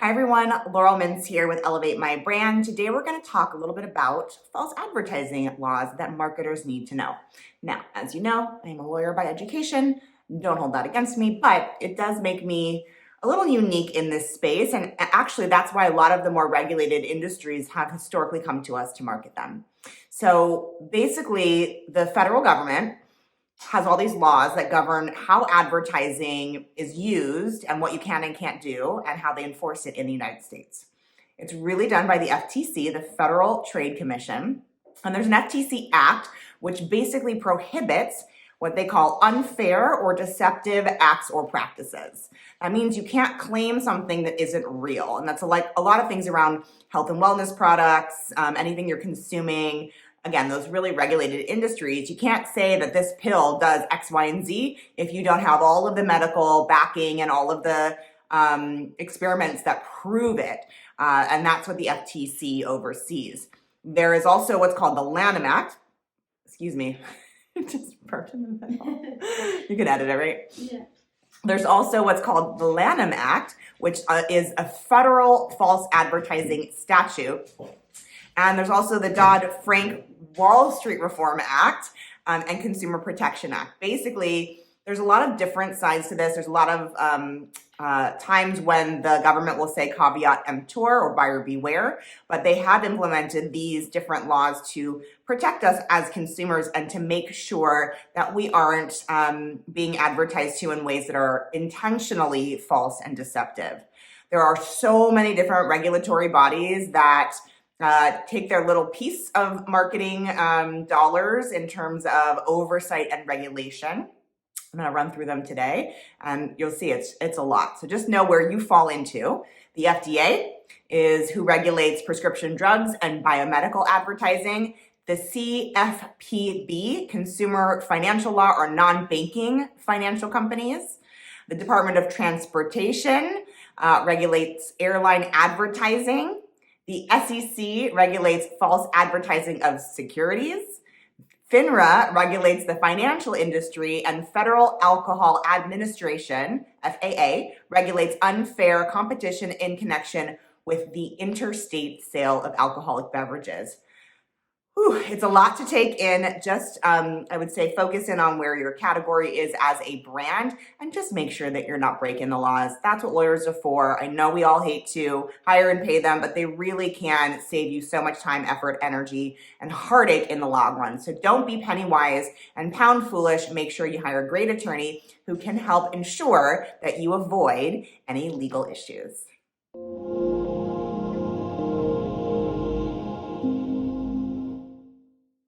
Hi everyone, Laurel Mintz here with Elevate My Brand. Today we're going to talk a little bit about false advertising laws that marketers need to know. Now, as you know, I'm a lawyer by education. Don't hold that against me, but it does make me a little unique in this space. And actually, that's why a lot of the more regulated industries have historically come to us to market them. So basically, the federal government has all these laws that govern how advertising is used and what you can and can't do and how they enforce it in the United States. It's really done by the FTC, the Federal Trade Commission, and there's an FTC Act which basically prohibits what they call unfair or deceptive acts or practices. That means you can't claim something that isn't real, and that's like a lot of things around health and wellness products, anything you're consuming. Again, those really regulated industries, you can't say that this pill does X, Y, and Z if you don't have all of the medical backing and all of the experiments that prove it. And that's what the FTC oversees. There is also what's called the Lanham Act. Excuse me, just burped in the middle. You can edit it, right? Yeah. There's also what's called the Lanham Act, which is a federal false advertising statute. And there's also the Dodd-Frank Wall Street Reform Act and Consumer Protection Act. Basically, there's a lot of different sides to this. There's a lot of times when the government will say caveat emptor or buyer beware, but they have implemented these different laws to protect us as consumers and to make sure that we aren't being advertised to in ways that are intentionally false and deceptive. There are so many different regulatory bodies that take their little piece of marketing dollars in terms of oversight and regulation. I'm going to run through them today, and you'll see it's a lot. So just know where you fall into. The FDA is who regulates prescription drugs and biomedical advertising. The CFPB, Consumer Financial Law, or non-banking financial companies. The Department of Transportation regulates airline advertising. The SEC regulates false advertising of securities. FINRA regulates the financial industry, and Federal Alcohol Administration, FAA, regulates unfair competition in connection with the interstate sale of alcoholic beverages. It's a lot to take in. Just, I would say, focus in on where your category is as a brand and just make sure that you're not breaking the laws. That's what lawyers are for. I know we all hate to hire and pay them, but they really can save you so much time, effort, energy, and heartache in the long run. So don't be penny wise and pound foolish. Make sure you hire a great attorney who can help ensure that you avoid any legal issues.